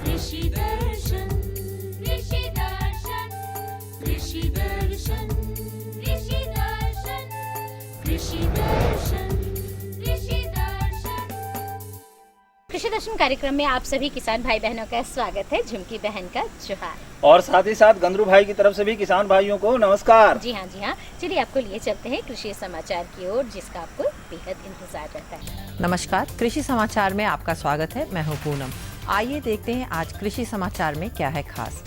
कृषि दर्शन कृषि दर्शन कृषि दर्शन कृषि दर्शन कृषि दर्शन कृषि दर्शन। कृषि दर्शन कार्यक्रम में आप सभी किसान भाई बहनों का स्वागत है। झुमकी बहन का जोहार। और साथ ही साथ गंदरू भाई की तरफ से भी किसान भाइयों को नमस्कार। जी हाँ चलिए आपको लिए चलते हैं कृषि समाचार की ओर, जिसका आपको बेहद इंतजार रहता है। नमस्कार, कृषि समाचार में आपका स्वागत है। मैं हूँ पूनम। आइए देखते हैं आज कृषि समाचार में क्या है खास।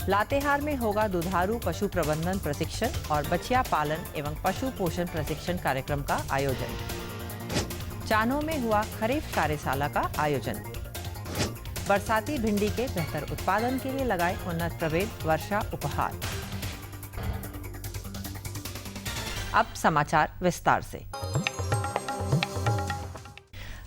लातेहार में होगा दुधारू पशु प्रबंधन प्रशिक्षण और बछिया पालन एवं पशु पोषण प्रशिक्षण कार्यक्रम का आयोजन। चानो में हुआ खरीफ कार्यशाला का आयोजन। बरसाती भिंडी के बेहतर उत्पादन के लिए लगाए उन्नत प्रभेद वर्षा उपहार। अब समाचार विस्तार से।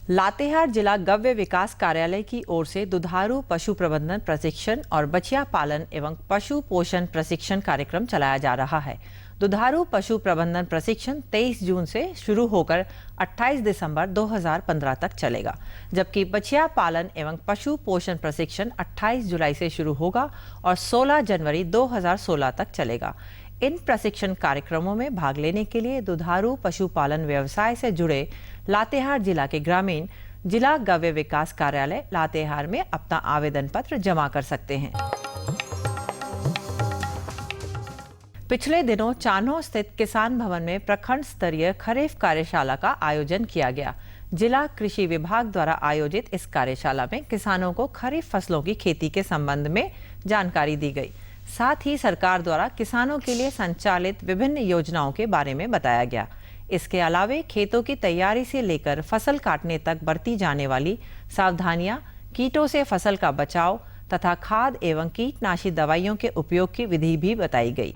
लातेहार जिला गव्य विकास कार्यालय की ओर से दुधारू पशु प्रबंधन प्रशिक्षण और बछिया पालन एवं पशु पोषण प्रशिक्षण कार्यक्रम चलाया जा रहा है। दुधारू पशु प्रबंधन प्रशिक्षण 23 जून से शुरू होकर 28 दिसंबर 2015 तक चलेगा, जबकि बछिया पालन एवं पशु पोषण प्रशिक्षण 28 जुलाई से शुरू होगा और 16 जनवरी 2016 तक चलेगा। इन प्रशिक्षण कार्यक्रमों में भाग लेने के लिए दुधारू पशुपालन व्यवसाय से जुड़े लातेहार जिला के ग्रामीण जिला गव्य विकास कार्यालय लातेहार में अपना आवेदन पत्र जमा कर सकते हैं। पिछले दिनों चानो स्थित किसान भवन में प्रखंड स्तरीय खरीफ कार्यशाला का आयोजन किया गया। जिला कृषि विभाग द्वारा आयोजित इस कार्यशाला में किसानों को खरीफ फसलों की खेती के संबंध में जानकारी दी गई। साथ ही सरकार द्वारा किसानों के लिए संचालित विभिन्न योजनाओं के बारे में बताया गया। इसके अलावे खेतों की तैयारी से लेकर फसल काटने तक बरती जाने वाली सावधानियां, कीटों से फसल का बचाव तथा खाद एवं कीटनाशी दवाइयों के उपयोग की विधि भी बताई गई।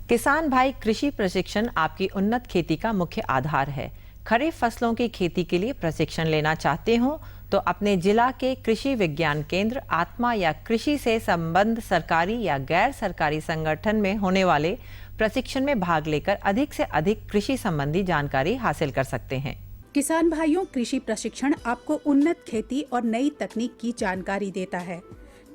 किसान भाई, कृषि प्रशिक्षण आपकी उन्नत खेती का मुख्य आधार है। खरीफ फसलों की खेती के लिए प्रशिक्षण लेना चाहते हो तो अपने जिला के कृषि विज्ञान केंद्र, आत्मा या कृषि से संबद्ध सरकारी या गैर सरकारी संगठन में होने वाले प्रशिक्षण में भाग लेकर अधिक से अधिक कृषि संबंधी जानकारी हासिल कर सकते हैं। किसान भाइयों, कृषि प्रशिक्षण आपको उन्नत खेती और नई तकनीक की जानकारी देता है।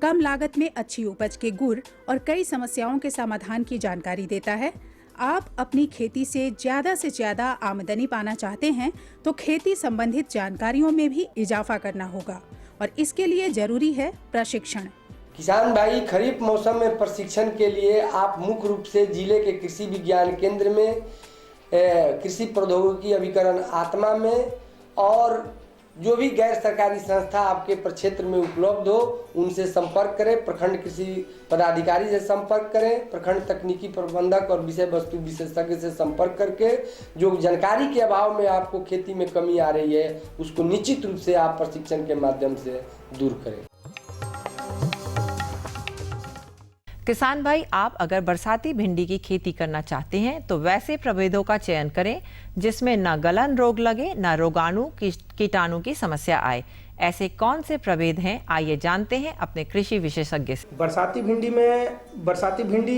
कम लागत में अच्छी उपज के गुर और कई समस्याओं के समाधान की जानकारी देता है। आप अपनी खेती से ज्यादा आमदनी पाना चाहते हैं तो खेती संबंधित जानकारियों में भी इजाफा करना होगा और इसके लिए जरूरी है प्रशिक्षण। किसान भाई, खरीफ मौसम में प्रशिक्षण के लिए आप मुख्य रूप से जिले के कृषि विज्ञान केंद्र में, कृषि प्रौद्योगिकी अभिकरण आत्मा में और जो भी गैर सरकारी संस्था आपके प्रक्षेत्र में उपलब्ध हो उनसे संपर्क करें। प्रखंड कृषि पदाधिकारी से संपर्क करें। प्रखंड तकनीकी प्रबंधक और विषय वस्तु विशेषज्ञ से संपर्क करके जो जानकारी के अभाव में आपको खेती में कमी आ रही है उसको निश्चित रूप से आप प्रशिक्षण के माध्यम से दूर करें। किसान भाई, आप अगर बरसाती भिंडी की खेती करना चाहते हैं तो वैसे प्रभेदों का चयन करें जिसमें न गलन रोग लगे न रोगाणु कीटाणु की समस्या आए। ऐसे कौन से प्रभेद हैं, आइए जानते हैं अपने कृषि विशेषज्ञ से। बरसाती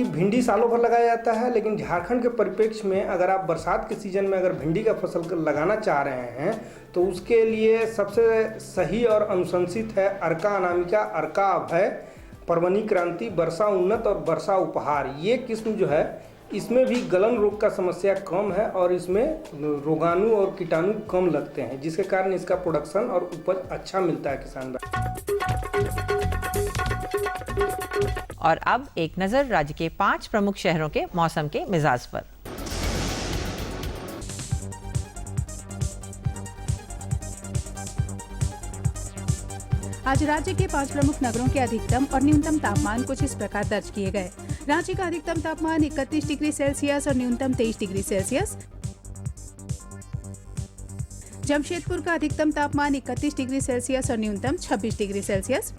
भिंडी सालों भर लगाया जाता है, लेकिन झारखंड के परिप्रेक्ष्य में अगर आप बरसात के सीजन में अगर भिंडी का फसल लगाना चाह रहे हैं तो उसके लिए सबसे सही और अनुशंसित है अर्का अनामिका, अर्का अभय, पर्वनी क्रांति, वर्षा उन्नत और वर्षा उपहार। ये किस्म जो है इसमें भी गलन रोग का समस्या कम है और इसमें रोगाणु और कीटाणु कम लगते हैं, जिसके कारण इसका प्रोडक्शन और उपज अच्छा मिलता है किसान भाई। और अब एक नजर राज्य के 5 प्रमुख शहरों के मौसम के मिजाज पर। आज राज्य के 5 प्रमुख नगरों के अधिकतम और न्यूनतम तापमान कुछ इस प्रकार दर्ज किए गए। रांची का अधिकतम तापमान 31 डिग्री सेल्सियस और न्यूनतम 23 डिग्री सेल्सियस। जमशेदपुर का अधिकतम तापमान 31 डिग्री सेल्सियस और न्यूनतम 26 डिग्री सेल्सियस।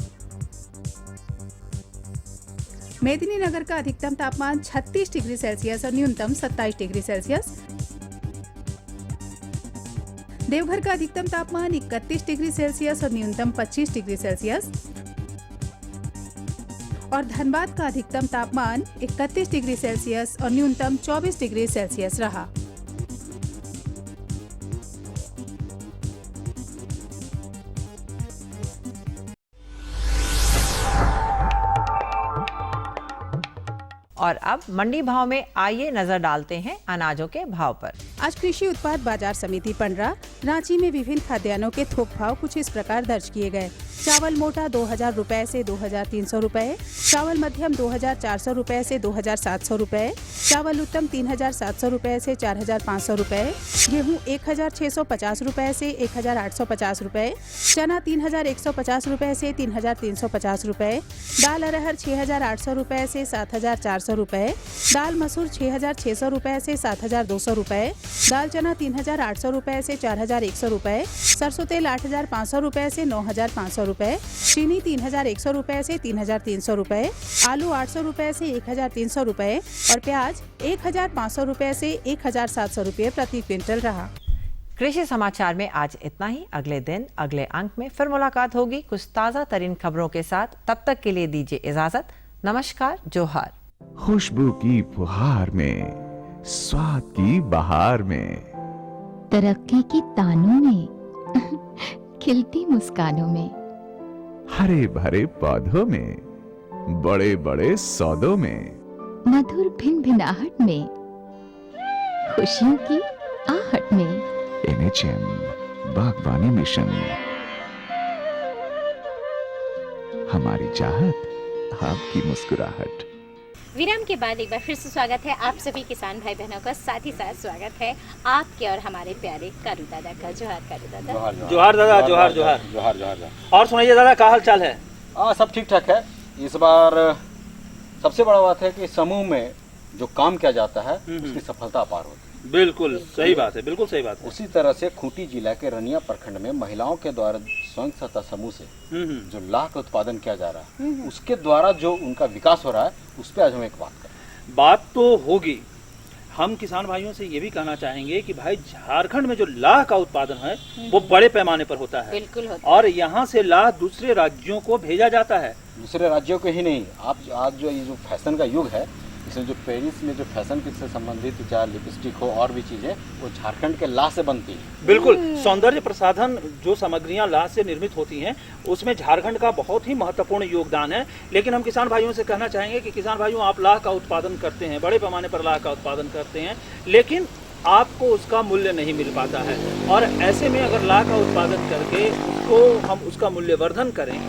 मेदिनीनगर का अधिकतम तापमान 36 डिग्री सेल्सियस और न्यूनतम 27 डिग्री सेल्सियस। देवघर का अधिकतम तापमान 31 डिग्री सेल्सियस और न्यूनतम 25 डिग्री सेल्सियस और धनबाद का अधिकतम तापमान 31 डिग्री सेल्सियस और न्यूनतम 24 डिग्री सेल्सियस रहा। और अब मंडी भाव में आइए नजर डालते हैं अनाजों के भाव पर। आज कृषि उत्पाद बाजार समिति पंडरा रांची में विभिन्न खाद्यान्नों के थोक भाव कुछ इस प्रकार दर्ज किए गए। चावल मोटा 2000 रुपए से 2300 रुपए, चावल मध्यम 2400 रुपए से 2700 रुपए, चावल उत्तम 3700 रुपए से 4500 रुपए, गेहूं 1650 रुपए से 1850 रुपए, चना 3150 रुपए से 3350 रुपए, दाल अरहर 6800 रुपए से 7400 रुपए, दाल मसूर 6600 रुपए से 7200 रुपए, दाल चना 3800 रुपए से 4100 रुपए, सरसों तेल 8500 रुपए से 9500 रुपए, चीनी 3100 रुपए से 3300 रुपए, आलू 800 रुपए से 1300 रुपए और प्याज 1500 रुपए से 1700 रुपए प्रति क्विंटल रहा। कृषि समाचार में आज इतना ही। अगले दिन अगले अंक में फिर मुलाकात होगी कुछ ताज़ा तरीन खबरों के साथ। तब तक के लिए दीजिए इजाजत। नमस्कार, जोहार। खुशबू की फुहार में, स्वाद की बहार में, तरक्की की तानों में, खिलती मुस्कानों में, हरे भरे पौधों में, बड़े बड़े सौदों में, मधुर भिनभिनाहट में, खुशियों की आहट में। NHM बागवानी मिशन, हमारी चाहत आपकी मुस्कुराहट। विराम के बाद एक बार फिर से स्वागत है आप सभी किसान भाई बहनों का, साथ ही साथ स्वागत है आपके और हमारे प्यारे कारू दादा का। जोहार कारू दादा। जोहार दादा, जोहार जोहार जोहार जोहार। और सुनाइए दादा, क्या हाल चाल है? सब ठीक ठाक है। इस बार सबसे बड़ा बात है कि समूह में जो काम किया जाता है उसकी सफलता अपार होती है। बिल्कुल सही बात है, बिल्कुल सही बात है। उसी तरह से खूंटी जिला के रनिया प्रखंड में महिलाओं के द्वारा स्वयं सहायता समूह से जो लाह का उत्पादन किया जा रहा है, उसके द्वारा जो उनका विकास हो रहा है, उस पर आज हम एक बात करें। बात तो होगी। हम किसान भाइयों से ये भी कहना चाहेंगे कि भाई झारखंड में जो लाह का उत्पादन है वो बड़े पैमाने पर होता है। बिल्कुल होता है। और यहाँ से लाह दूसरे राज्यों को भेजा जाता है। दूसरे राज्यों के ही नहीं, आप आज जो ये जो फैशन का युग है, इसमें जो पेरिस में जो फैशन से संबंधित चाहे लिपस्टिक हो और भी चीजें, वो झारखंड के लाह से बनती है। बिल्कुल, सौंदर्य प्रसाधन जो सामग्रियां लाह से निर्मित होती हैं उसमें झारखंड का बहुत ही महत्वपूर्ण योगदान है। लेकिन हम किसान भाइयों से कहना चाहेंगे कि किसान भाइयों, आप लाह का उत्पादन करते हैं, बड़े पैमाने पर लाह का उत्पादन करते हैं, लेकिन आपको उसका मूल्य नहीं मिल पाता है। और ऐसे में अगर लाह का उत्पादन करके हम उसका मूल्यवर्धन करें,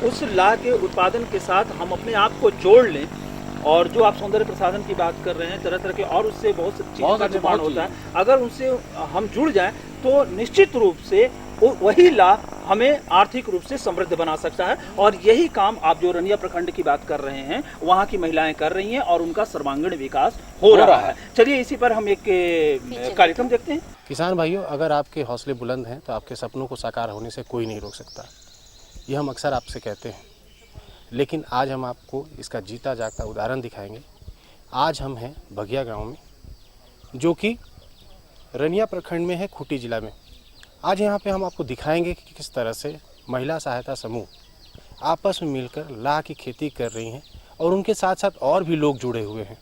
उस लाह के उत्पादन के साथ हम अपने आप को जोड़ लें, और जो आप सौंदर्य प्रसाधन की बात कर रहे हैं, तरह तरह के और उससे बहुत सी चीज़ों का निर्माण होता है, अगर उनसे हम जुड़ जाएं तो निश्चित रूप से वही लाभ हमें आर्थिक रूप से समृद्ध बना सकता है। और यही काम आप जो रनिया प्रखंड की बात कर रहे हैं, वहाँ की महिलाएं कर रही हैं और उनका सर्वांगीण विकास हो रहा है। चलिए इसी पर हम एक कार्यक्रम देखते हैं। किसान भाइयों, अगर आपके हौसले बुलंद हैं तो आपके सपनों को साकार होने से कोई नहीं रोक सकता। ये हम अक्सर आपसे कहते हैं, लेकिन आज हम आपको इसका जीता जागता उदाहरण दिखाएंगे। आज हम हैं बघिया गांव में, जो कि रनिया प्रखंड में है, खूंटी जिला में। आज यहाँ पे हम आपको दिखाएंगे कि किस तरह से महिला सहायता समूह आपस में मिलकर लाह की खेती कर रही हैं और उनके साथ साथ और भी लोग जुड़े हुए हैं।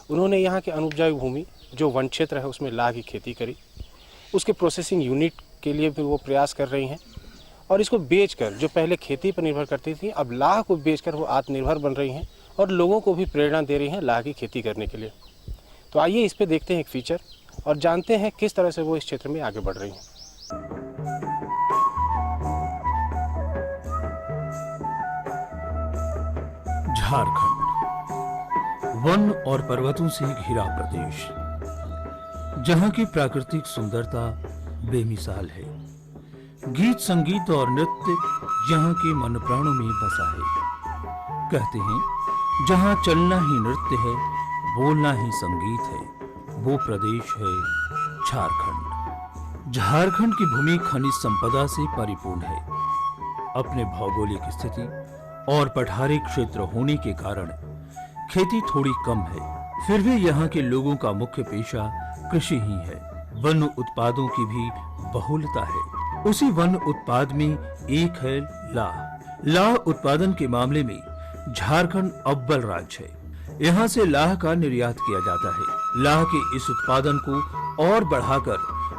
उन्होंने यहाँ के अनुपजाऊ भूमि जो वन क्षेत्र है उसमें लाह की खेती करी, उसके प्रोसेसिंग यूनिट के लिए भी वो प्रयास कर रही हैं और इसको बेचकर, जो पहले खेती पर निर्भर करती थी, अब लाह को बेचकर वो आत्मनिर्भर बन रही हैं और लोगों को भी प्रेरणा दे रही हैं लाह की खेती करने के लिए। तो आइए इस पे देखते हैं एक फीचर और जानते हैं किस तरह से वो इस क्षेत्र में आगे बढ़ रही हैं। झारखंड वन और पर्वतों से घिरा प्रदेश, जहां की प्राकृतिक सुंदरता बेमिसाल है। गीत संगीत और नृत्य यहाँ के मन प्राणों में बसा है। कहते हैं जहाँ चलना ही नृत्य है, बोलना ही संगीत है, वो प्रदेश है झारखंड। झारखंड की भूमि खनिज संपदा से परिपूर्ण है। अपने भौगोलिक स्थिति और पठारी क्षेत्र होने के कारण खेती थोड़ी कम है, फिर भी यहाँ के लोगों का मुख्य पेशा कृषि ही है। वन उत्पादों की भी बहुलता है। उसी वन उत्पाद में एक है लाह। लाह उत्पादन के मामले में झारखंड अव्वल राज्य है। यहाँ से लाह का निर्यात किया जाता है। लाह के इस उत्पादन को और बढ़ाकर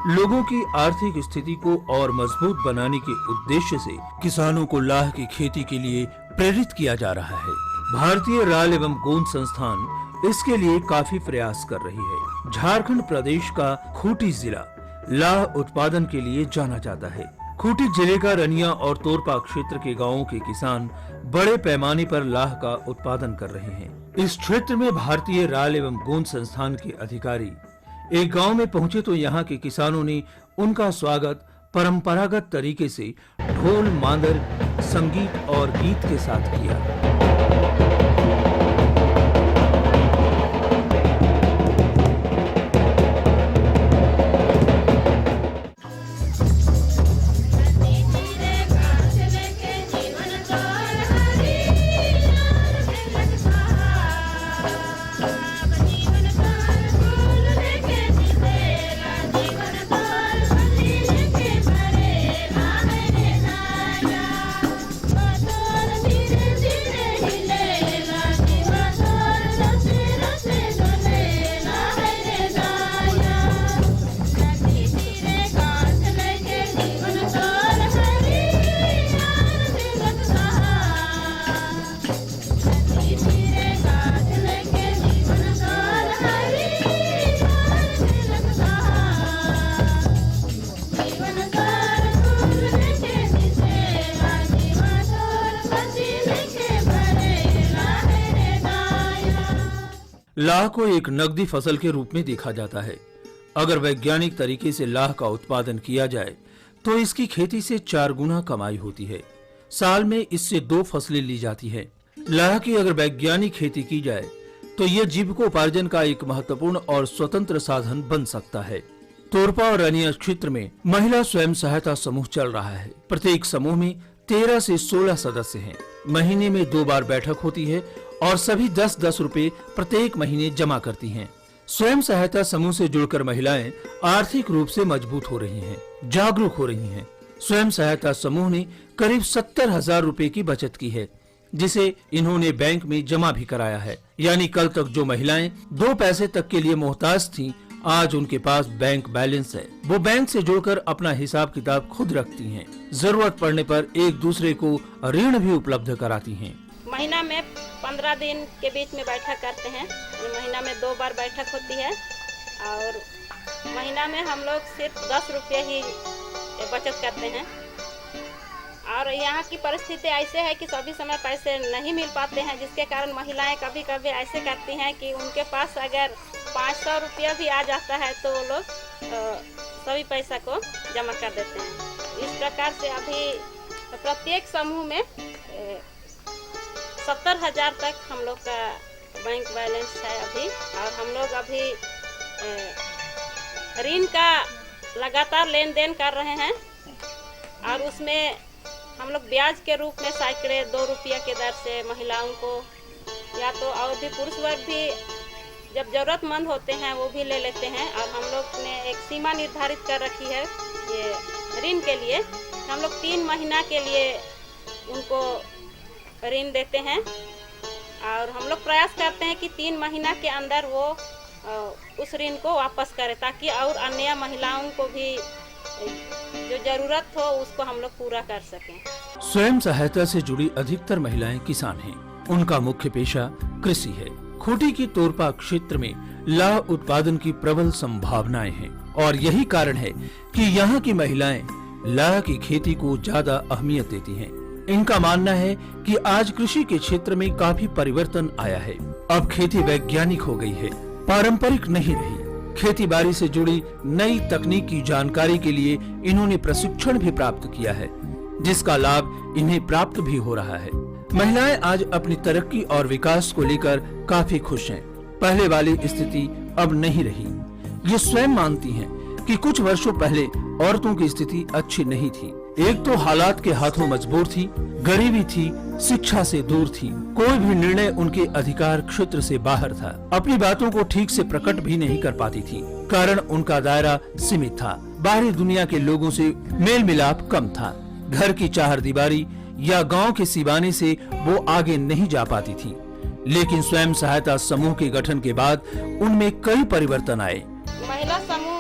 लोगों की आर्थिक स्थिति को और मजबूत बनाने के उद्देश्य से किसानों को लाह की खेती के लिए प्रेरित किया जा रहा है। भारतीय राल एवं गोंद संस्थान इसके लिए काफी प्रयास कर रही है। झारखंड प्रदेश का खूंटी जिला लाह उत्पादन के लिए जाना जाता है। खूंटी जिले का रनिया और तोरपा क्षेत्र के गांवों के किसान बड़े पैमाने पर लाह का उत्पादन कर रहे हैं। इस क्षेत्र में भारतीय राल एवं गोंद संस्थान के अधिकारी एक गांव में पहुंचे तो यहाँ के किसानों ने उनका स्वागत परंपरागत तरीके से ढोल, मांदर, संगीत और गीत के साथ किया। लाह को एक नकदी फसल के रूप में देखा जाता है। अगर वैज्ञानिक तरीके से लाह का उत्पादन किया जाए तो इसकी खेती से 4 गुना कमाई होती है। साल में इससे 2 फसलें ली जाती हैं। लाह की अगर वैज्ञानिक खेती की जाए तो यह जीविकोपार्जन का एक महत्वपूर्ण और स्वतंत्र साधन बन सकता है। तोरपा और रनिया क्षेत्र में महिला स्वयं सहायता समूह चल रहा है। प्रत्येक समूह में 13 से 16 सदस्य हैं। महीने में 2 बार बैठक होती है और सभी 10-10 रुपए प्रत्येक महीने जमा करती हैं। स्वयं सहायता समूह से जुड़कर महिलाएं आर्थिक रूप से मजबूत हो रही हैं, जागरूक हो रही हैं। स्वयं सहायता समूह ने करीब 70,000 रुपए की बचत की है, जिसे इन्होंने बैंक में जमा भी कराया है। यानी कल तक जो महिलाएं 2 पैसे तक के लिए मोहताज थीं, आज उनके पास बैंक बैलेंस है। वो बैंक से जुड़कर अपना हिसाब किताब खुद रखती हैं। जरूरत पड़ने पर एक दूसरे को ऋण भी उपलब्ध कराती हैं। महीना में 15 दिन के बीच में बैठक करते हैं। महीना में 2 बार बैठक होती है और महीना में हम लोग सिर्फ 10 रुपये ही बचत करते हैं। और यहाँ की परिस्थिति ऐसे है कि सभी समय पैसे नहीं मिल पाते हैं, जिसके कारण महिलाएं कभी कभी ऐसे करती हैं कि उनके पास अगर 500 रुपया भी आ जाता है तो वो लोग सभी पैसा को जमा कर देते हैं। इस प्रकार से अभी प्रत्येक समूह में 70,000 तक हम लोग का बैंक बैलेंस है अभी। और हम लोग अभी ऋण का लगातार लेन देन कर रहे हैं और उसमें हम लोग ब्याज के रूप में सैकड़े 2 रुपया के दर से महिलाओं को या तो और भी पुरुष वर्ग भी जब जरूरतमंद होते हैं वो भी ले लेते हैं। और हम लोग ने एक सीमा निर्धारित कर रखी है ये ऋण के लिए। हम लोग 3 महीना के लिए उनको ऋण देते हैं और हम लोग प्रयास करते हैं कि 3 महीना के अंदर वो उस ऋण को वापस करें, ताकि और अन्य महिलाओं को भी जो जरूरत हो उसको हम लोग पूरा कर सकें। स्वयं सहायता से जुड़ी अधिकतर महिलाएं किसान हैं। उनका मुख्य पेशा कृषि है। खूंटी की तोरपा क्षेत्र में लाह उत्पादन की प्रबल संभावनाएं हैं और यही कारण है कि यहाँ की महिलाएं लाह की खेती को ज्यादा अहमियत देती हैं। इनका मानना है कि आज कृषि के क्षेत्र में काफी परिवर्तन आया है। अब खेती वैज्ञानिक हो गई है, पारंपरिक नहीं रही। खेती बाड़ी से जुड़ी नई तकनीक की जानकारी के लिए इन्होंने प्रशिक्षण भी प्राप्त किया है, जिसका लाभ इन्हें प्राप्त भी हो रहा है। महिलाएं आज अपनी तरक्की और विकास को लेकर काफी खुश हैं। पहले वाली स्थिति अब नहीं रही। ये स्वयं मानती हैं कि कुछ वर्षों पहले औरतों की स्थिति अच्छी नहीं थी। एक तो हालात के हाथों मजबूर थी, गरीबी थी, शिक्षा से दूर थी, कोई भी निर्णय उनके अधिकार क्षेत्र से बाहर था, अपनी बातों को ठीक से प्रकट भी नहीं कर पाती थी, कारण उनका दायरा सीमित था, बाहरी दुनिया के लोगों से मेल मिलाप कम था, घर की चारदीवारी या गांव के सिवाने से वो आगे नहीं जा पाती थी। लेकिन स्वयं सहायता समूह के गठन के बाद उनमें कई परिवर्तन आए। महिला समूह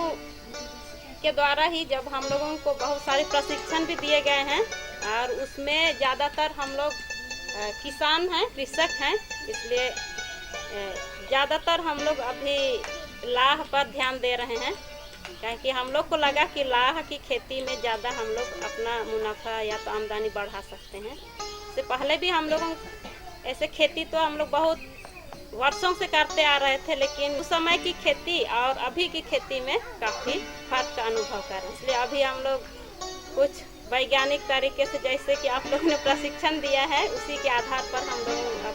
के द्वारा ही जब हम लोगों को बहुत सारे प्रशिक्षण भी दिए गए हैं और उसमें ज़्यादातर हम लोग किसान हैं, कृषक हैं, इसलिए ज़्यादातर हम लोग अभी लाह पर ध्यान दे रहे हैं, क्योंकि हम लोग को लगा कि लाह की खेती में ज़्यादा हम लोग अपना मुनाफा या तो आमदनी बढ़ा सकते हैं। इससे पहले भी हम लोगों ऐसे खेती तो हम लोग बहुत वर्षों से करते आ रहे थे, लेकिन उस समय की खेती और अभी की खेती में काफ़ी फर्क का अनुभव कर रहे हैं। इसलिए अभी हम लोग कुछ वैज्ञानिक तरीके से, जैसे कि आप लोगों ने प्रशिक्षण दिया है, उसी के आधार पर हम लोग अब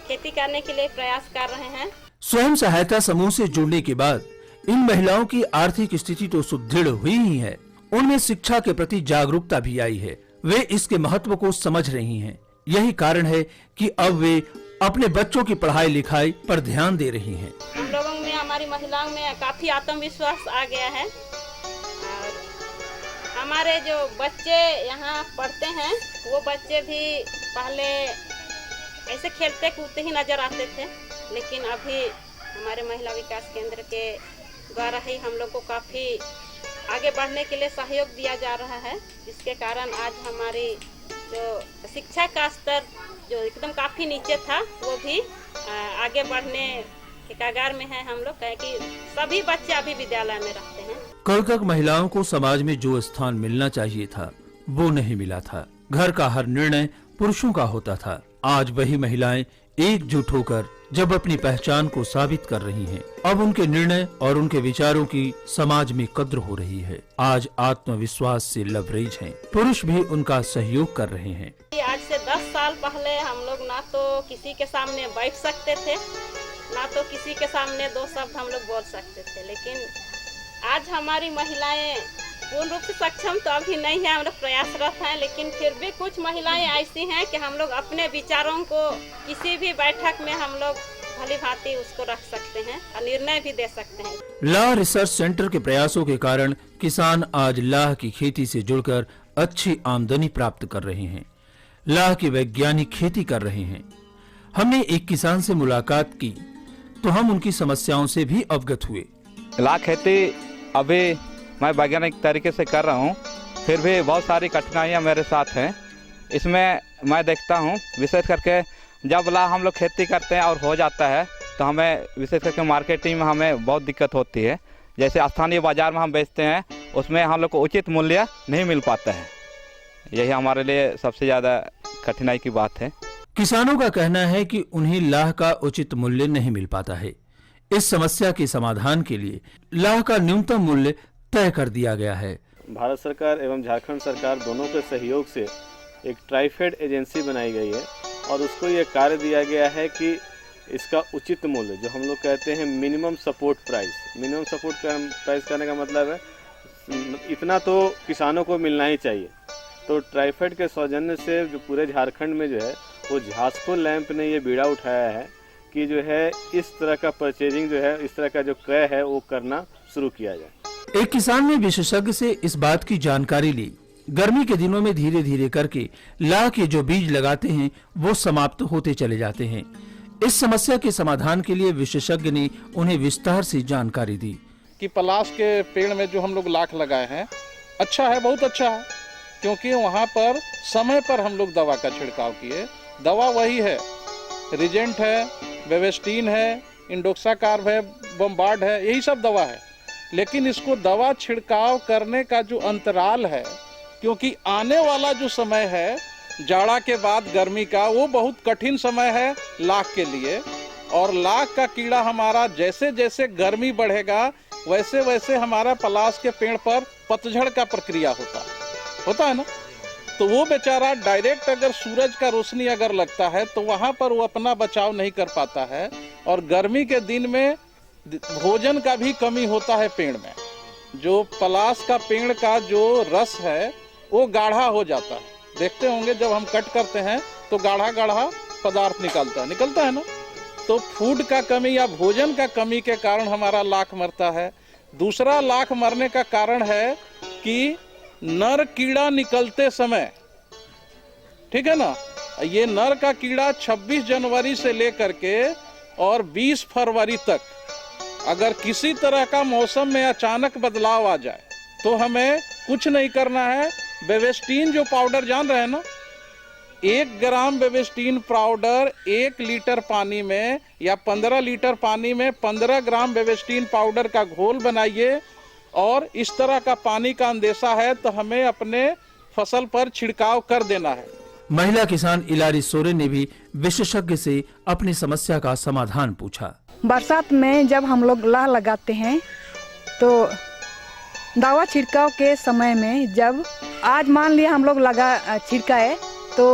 खेती करने के लिए प्रयास कर रहे हैं। स्वयं सहायता समूह से जुड़ने के बाद इन महिलाओं की आर्थिक स्थिति तो सुदृढ़ हुई ही है, उनमें शिक्षा के प्रति जागरूकता भी आई है। वे इसके महत्व को समझ रही हैं। यही कारण है कि अब वे अपने बच्चों की पढ़ाई लिखाई पर ध्यान दे रही हैं। हम लोगों में, हमारी महिलाओं में काफ़ी आत्मविश्वास आ गया है और हमारे जो बच्चे यहाँ पढ़ते हैं वो बच्चे भी पहले ऐसे खेलते कूदते ही नज़र आते थे, लेकिन अभी हमारे महिला विकास केंद्र के द्वारा ही हम लोग को काफ़ी आगे बढ़ने के लिए सहयोग दिया जा रहा है, जिसके कारण आज हमारी जो शिक्षा का स्तर जो एकदम काफ़ी नीचे था वो भी आगे बढ़ने के कगार में है हम लोग, क्योंकि सभी बच्चे अभी विद्यालय में रहते हैं। कल तक महिलाओं को समाज में जो स्थान मिलना चाहिए था वो नहीं मिला था। घर का हर निर्णय पुरुषों का होता था। आज वही महिलाएं एकजुट होकर जब अपनी पहचान को साबित कर रही हैं, अब उनके निर्णय और उनके विचारों की समाज में कद्र हो रही है। आज आत्मविश्वास से लबरेज हैं। पुरुष भी उनका सहयोग कर रहे हैं। आज से 10 साल पहले हम लोग ना तो किसी के सामने बैठ सकते थे, ना तो किसी के सामने 2 शब्द हम लोग बोल सकते थे, लेकिन आज हमारी महिलाएं पूर्ण रूप से सक्षम तो अभी नहीं है, हम लोग प्रयासरत हैं, लेकिन फिर भी कुछ महिलाएं ऐसी हैं कि हम लोग अपने विचारों को किसी भी बैठक में हम लोग भली भांति उसको रख सकते हैं और निर्णय भी दे सकते हैं। लाह रिसर्च सेंटर के प्रयासों के कारण किसान आज लाह की खेती से जुड़कर अच्छी आमदनी प्राप्त कर रहे हैं। लाह की वैज्ञानिक खेती कर रहे हैं। हमने एक किसान से मुलाकात की तो हम उनकी समस्याओं से भी अवगत हुए। लाह खेती अभी मैं वैज्ञानिक तरीके से कर रहा हूँ, फिर भी बहुत सारी कठिनाइयाँ मेरे साथ हैं। इसमें मैं देखता हूँ विशेष करके जब लाह हम लोग खेती करते हैं और हो जाता है तो हमें विशेष करके मार्केटिंग में हमें बहुत दिक्कत होती है। जैसे स्थानीय बाज़ार में हम बेचते हैं उसमें हम लोग को उचित मूल्य नहीं मिल पाता है। यही हमारे लिए सबसे ज़्यादा कठिनाई की बात है। किसानों का कहना है कि उन्हें लाह का उचित मूल्य नहीं मिल पाता है। इस समस्या के समाधान के लिए लाह का न्यूनतम मूल्य तय कर दिया गया है। भारत सरकार एवं झारखंड सरकार दोनों के सहयोग से एक ट्राइफेड एजेंसी बनाई गई है और उसको ये कार्य दिया गया है कि इसका उचित मूल्य जो हम लोग कहते हैं मिनिमम सपोर्ट प्राइस करने का मतलब है इतना तो किसानों को मिलना ही चाहिए। तो ट्राइफेड के सौजन्य से जो पूरे झारखंड में जो है वो झांसको लैंप ने ये बीड़ा उठाया है कि जो है इस तरह का परचेजिंग जो है, इस तरह का जो क्रय है वो करना शुरू किया जाए। एक किसान ने विशेषज्ञ से इस बात की जानकारी ली। गर्मी के दिनों में धीरे धीरे करके लाह के जो बीज लगाते हैं वो समाप्त होते चले जाते हैं। इस समस्या के समाधान के लिए विशेषज्ञ ने उन्हें विस्तार से जानकारी दी कि पलाश के पेड़ में जो हम लोग लाख लगाए हैं अच्छा है, बहुत अच्छा है, क्योंकि वहाँ पर समय पर हम लोग दवा का छिड़काव किए। दवा वही है, रिजेंट है, बेवेस्टीन है, इंडोक्साकार्ब है, बम्बार्ड है, यही सब दवा है। लेकिन इसको दवा छिड़काव करने का जो अंतराल है, क्योंकि आने वाला जो समय है जाड़ा के बाद गर्मी का, वो बहुत कठिन समय है लाख के लिए। और लाख का कीड़ा हमारा जैसे जैसे गर्मी बढ़ेगा वैसे वैसे हमारा पलाश के पेड़ पर पतझड़ का प्रक्रिया होता है ना। तो वो बेचारा डायरेक्ट अगर सूरज का रोशनी अगर लगता है तो वहाँ पर वो अपना बचाव नहीं कर पाता है। और गर्मी के दिन में भोजन का भी कमी होता है पेड़ में। जो पलाश का पेड़ का जो रस है वो गाढ़ा हो जाता है। देखते होंगे जब हम कट करते हैं तो गाढ़ा गाढ़ा पदार्थ निकलता है ना। तो फूड का कमी या भोजन का कमी के कारण हमारा लाख मरता है। दूसरा लाख मरने का कारण है कि नर कीड़ा निकलते समय, ठीक है ना, ये नर का कीड़ा 26 जनवरी से लेकर के और 20 फरवरी तक अगर किसी तरह का मौसम में अचानक बदलाव आ जाए तो हमें कुछ नहीं करना है। बेवेस्टीन जो पाउडर जान रहे हैं ना, 1 ग्राम बेवेस्टीन पाउडर 1 लीटर पानी में या 15 लीटर पानी में 15 ग्राम बेवेस्टीन पाउडर का घोल बनाइए और इस तरह का पानी का अंदेशा है तो हमें अपने फसल पर छिड़काव कर देना है। महिला किसान इलारी सोरेन ने भी विशेषज्ञ से अपनी समस्या का समाधान पूछा। बरसात में जब हम लोग लाह लगाते हैं तो दवा छिड़काव के समय में जब आज मान लिया हम लोग छिड़काए तो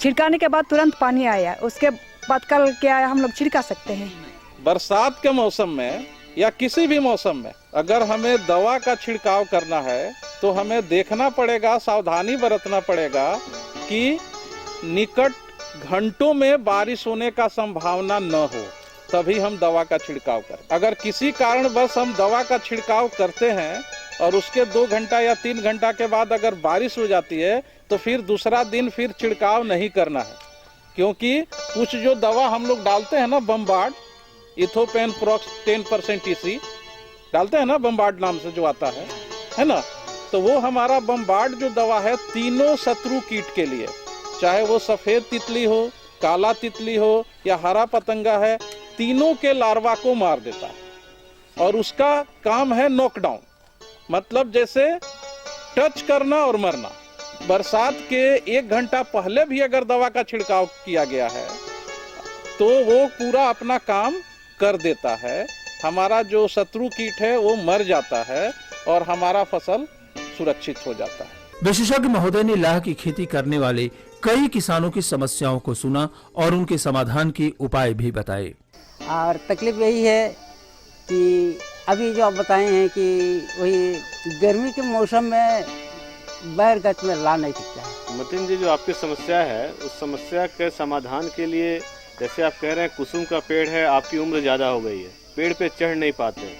छिड़काने के बाद तुरंत पानी आया, उसके बाद कल क्या हम लोग छिड़का सकते हैं? बरसात के मौसम में या किसी भी मौसम में अगर हमें दवा का छिड़काव करना है तो हमें देखना पड़ेगा, सावधानी बरतना पड़ेगा कि निकट घंटों में बारिश होने का संभावना न हो, तभी हम दवा का छिड़काव करें। अगर किसी कारणवश हम दवा का छिड़काव करते हैं और उसके 2 घंटा या 3 घंटा के बाद अगर बारिश हो जाती है तो फिर दूसरा दिन फिर छिड़काव नहीं करना है, क्योंकि कुछ जो दवा हम लोग डालते हैं ना, बम्बार्ड, इथोपेन प्रोक्स 10% TC डालते हैं ना, बम्बार्ड नाम से जो आता है ना, तो वो हमारा बम्बार्ड जो दवा है तीनों शत्रु कीट के लिए, चाहे वो सफेद तितली हो, काला तितली हो या हरा पतंगा है, तीनों के लार्वा को मार देता है। और उसका काम है नॉकडाउन, मतलब जैसे टच करना और मरना। बरसात के 1 घंटा पहले भी अगर दवा का छिड़काव किया गया है तो वो पूरा अपना काम कर देता है, हमारा जो शत्रु कीट है वो मर जाता है और हमारा फसल सुरक्षित हो जाता है। विशेषज्ञ महोदय ने लाह की खेती करने वाले कई किसानों की समस्याओं को सुना और उनके समाधान के उपाय भी बताए। और तकलीफ यही है कि अभी जो आप बताए हैं कि वही गर्मी के मौसम में बैर गच में ला नहीं टिकता है। मतिन जी, जो आपकी समस्या है उस समस्या के समाधान के लिए, जैसे आप कह रहे हैं कुसुम का पेड़ है, आपकी उम्र ज़्यादा हो गई है, पेड़ पे चढ़ नहीं पाते,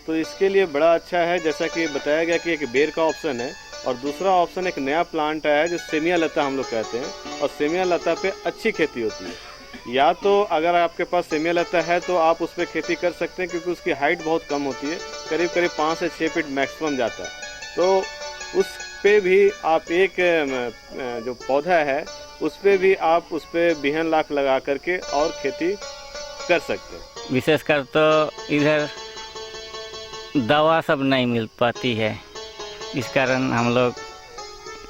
तो इसके लिए बड़ा अच्छा है, जैसा कि बताया गया कि एक बेर का ऑप्शन है और दूसरा ऑप्शन एक नया प्लांट आया है जो सेमिया लता हम लोग कहते हैं, और सेमिया लता पे अच्छी खेती होती है। या तो अगर आपके पास सेमिया लता है तो आप उस पर खेती कर सकते हैं, क्योंकि उसकी हाइट बहुत कम होती है, करीब करीब 5 से 6 फीट मैक्सिमम जाता है, तो उस पे भी आप एक जो पौधा है उस पे भी आप उस पे बिहन लाख लगा करके और खेती कर सकते हैं। विशेषकर तो इधर दवा सब नहीं मिल पाती है, इस कारण हम लोग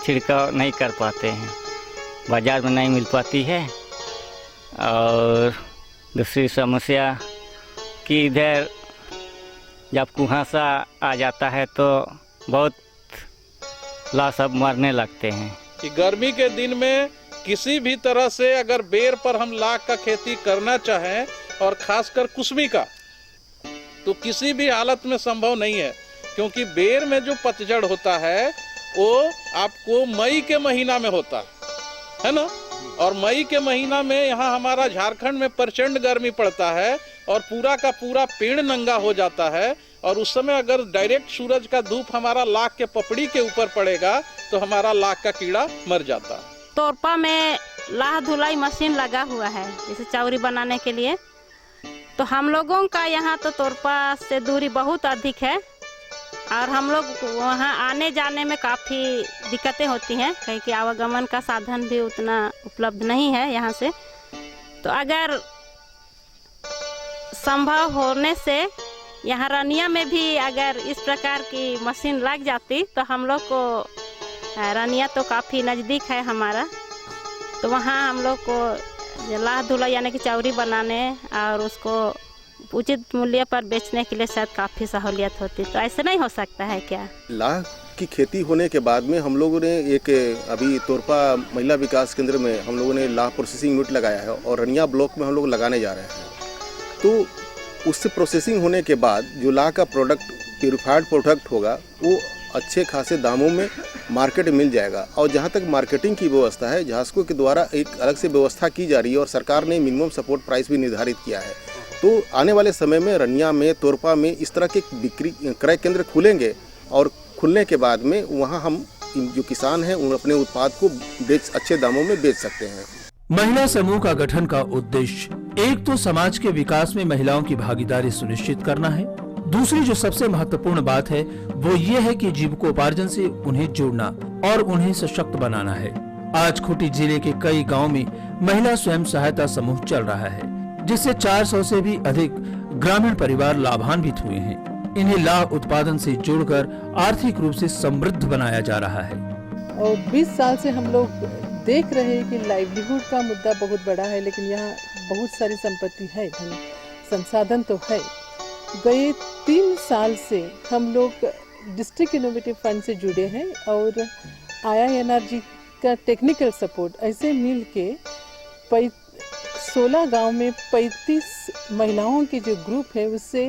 छिड़काव नहीं कर पाते हैं, बाज़ार में नहीं मिल पाती है। और दूसरी समस्या कि इधर जब कुहासा आ जाता है तो बहुत लाश सब मरने लगते हैं। कि गर्मी के दिन में किसी भी तरह से अगर बेर पर हम लाख का खेती करना चाहें और खासकर कुसमी का, तो किसी भी हालत में संभव नहीं है, क्योंकि बेर में जो पतझड़ होता है वो आपको मई के महीना में होता है ना, और मई के महीना में यहाँ हमारा झारखंड में प्रचंड गर्मी पड़ता है और पूरा का पूरा पेड़ नंगा हो जाता है, और उस समय अगर डायरेक्ट सूरज का धूप हमारा लाख के पपड़ी के ऊपर पड़ेगा तो हमारा लाख का कीड़ा मर जाता है। तोरपा में लाह धुलाई मशीन लगा हुआ है जैसे चावरी बनाने के लिए, तो हम लोगों का यहाँ तो तोरपा से दूरी बहुत अधिक है और हम लोग वहाँ आने जाने में काफ़ी दिक्कतें होती हैं, कहीं कि आवागमन का साधन भी उतना उपलब्ध नहीं है यहाँ से। तो अगर संभव होने से यहाँ रनिया में भी अगर इस प्रकार की मशीन लग जाती तो हम लोग को, रनिया तो काफ़ी नज़दीक है हमारा, तो वहाँ हम लोग को लाह धुलाई यानी कि चावरी बनाने और उसको उचित मूल्य पर बेचने के लिए शायद काफ़ी सहूलियत होती। तो ऐसे नहीं हो सकता है क्या? लाह की खेती होने के बाद में हम लोगों ने एक अभी तोरपा महिला विकास केंद्र में हम लोगों ने लाह प्रोसेसिंग यूनिट लगाया है और रनिया ब्लॉक में हम लोग लगाने जा रहे हैं। तो उससे प्रोसेसिंग होने के बाद जो लाह का प्रोडक्ट, प्यूरिफाइड प्रोडक्ट होगा, वो अच्छे खासे दामों में मार्केट में मिल जाएगा। और जहाँ तक मार्केटिंग की व्यवस्था है, झास्को के द्वारा एक अलग से व्यवस्था की जा रही है और सरकार ने मिनिमम सपोर्ट प्राइस भी निर्धारित किया है। तो आने वाले समय में रनिया में, तोरपा में इस तरह के बिक्री क्रय केंद्र खुलेंगे और खुलने के बाद में वहाँ हम जो किसान हैं उन अपने उत्पाद को अच्छे दामों में बेच सकते हैं। महिला समूह का गठन का उद्देश्य एक तो समाज के विकास में महिलाओं की भागीदारी सुनिश्चित करना है, दूसरी जो सबसे महत्वपूर्ण बात है वो ये है कि जीविकोपार्जन से उन्हें जोड़ना और उन्हें सशक्त बनाना है। आज खूंटी जिले के कई गांव में महिला स्वयं सहायता समूह चल रहा है, जिससे 400 से भी अधिक ग्रामीण परिवार लाभान्वित हुए हैं। इन्हें लाख उत्पादन से जोड़कर आर्थिक रूप से समृद्ध बनाया जा रहा है। और 20 साल से हम लोग देख रहे हैं कि लाइवलीहुड का मुद्दा बहुत बड़ा है, लेकिन यहाँ बहुत सारी संपत्ति है, धन संसाधन तो है। गए 3 साल से हम लोग डिस्ट्रिक्ट इनोवेटिव फंड से जुड़े हैं और IINRG का टेक्निकल सपोर्ट ऐसे मिल के 16 गांव में 35 महिलाओं के जो ग्रुप है उससे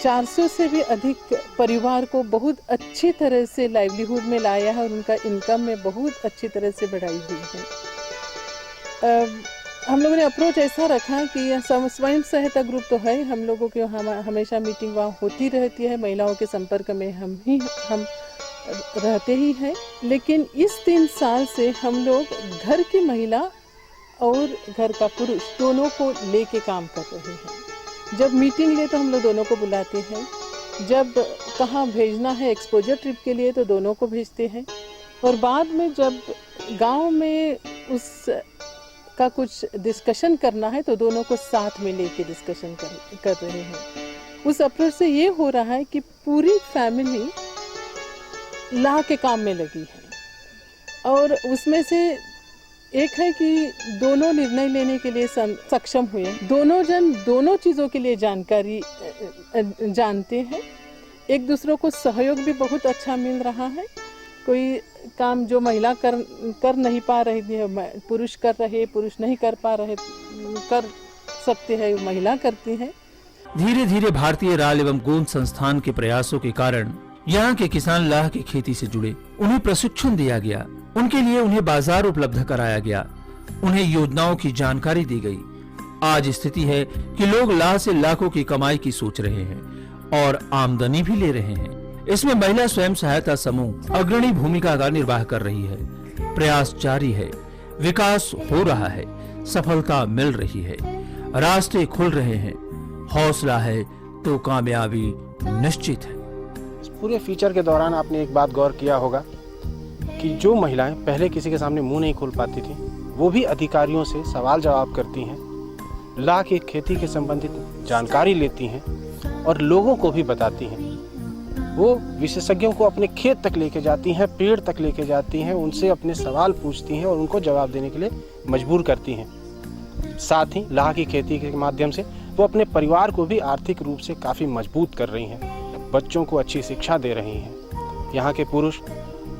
400 से भी अधिक परिवार को बहुत अच्छी तरह से लाइवलीहुड में लाया है और उनका इनकम में बहुत अच्छी तरह से बढ़ाई हुई है। हम लोगों ने अप्रोच ऐसा रखा कि स्वयं सहायता ग्रुप तो है, हम लोगों के हमेशा मीटिंग वहाँ होती रहती है, महिलाओं के संपर्क में हम रहते ही हैं, लेकिन इस 3 साल से हम लोग घर की महिला और घर का पुरुष दोनों को लेके काम कर रहे हैं। जब मीटिंग ले तो हम लोग दोनों को बुलाते हैं, जब कहाँ भेजना है एक्सपोजर ट्रिप के लिए तो दोनों को भेजते हैं, और बाद में जब गांव में उस का कुछ डिस्कशन करना है तो दोनों को साथ में लेके डिस्कशन कर रहे हैं। उस अप्रोच से ये हो रहा है कि पूरी फैमिली ला के काम में लगी है और उसमें से एक है कि दोनों निर्णय लेने के लिए सक्षम हुए, दोनों जन दोनों चीज़ों के लिए जानकारी जानते हैं, एक दूसरों को सहयोग भी बहुत अच्छा मिल रहा है। कोई काम जो महिला कर नहीं पा रही है पुरुष कर रहे, पुरुष नहीं कर पा रहे कर सकते हैं महिला करती है। धीरे धीरे भारतीय राल एवं गोंद संस्थान के प्रयासों के कारण यहाँ के किसान लाह की खेती से जुड़े, उन्हें प्रशिक्षण दिया गया, उनके लिए उन्हें बाजार उपलब्ध कराया गया, उन्हें योजनाओं की जानकारी दी गई। आज स्थिति है कि लोग लाह से लाखों की कमाई की सोच रहे हैं और आमदनी भी ले रहे हैं। इसमें महिला स्वयं सहायता समूह अग्रणी भूमिका का निर्वाह कर रही है। प्रयास जारी है, विकास हो रहा है, सफलता मिल रही है, रास्ते खुल रहे हैं, हौसला है तो कामयाबी निश्चित है। इस पूरे फीचर के दौरान आपने एक बात गौर किया होगा कि जो महिलाएं पहले किसी के सामने मुंह नहीं खोल पाती थी, वो भी अधिकारियों से सवाल जवाब करती हैं, लाह की खेती के संबंधित जानकारी लेती हैं और लोगों को भी बताती हैं। वो विशेषज्ञों को अपने खेत तक लेके जाती हैं, पेड़ तक लेके जाती हैं, उनसे अपने सवाल पूछती हैं और उनको जवाब देने के लिए मजबूर करती हैं। साथ ही लाह की खेती के माध्यम से वो अपने परिवार को भी आर्थिक रूप से काफ़ी मजबूत कर रही हैं, बच्चों को अच्छी शिक्षा दे रही हैं। यहाँ के पुरुष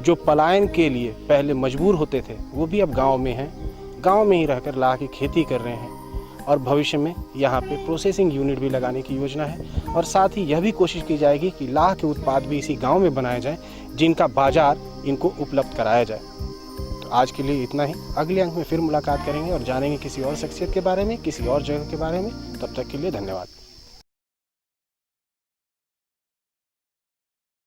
जो पलायन के लिए पहले मजबूर होते थे वो भी अब गाँव में हैं, गाँव में ही रहकर लाह की खेती कर रहे हैं और भविष्य में यहाँ पे प्रोसेसिंग यूनिट भी लगाने की योजना है और साथ ही यह भी कोशिश की जाएगी कि लाह के उत्पाद भी इसी गांव में बनाए जाएं जिनका बाजार इनको उपलब्ध कराया जाए। तो आज के लिए इतना ही, अगले अंक में फिर मुलाकात करेंगे और जानेंगे किसी और शख्सियत के बारे में, किसी और जगह के बारे में। तब तक के लिए धन्यवाद।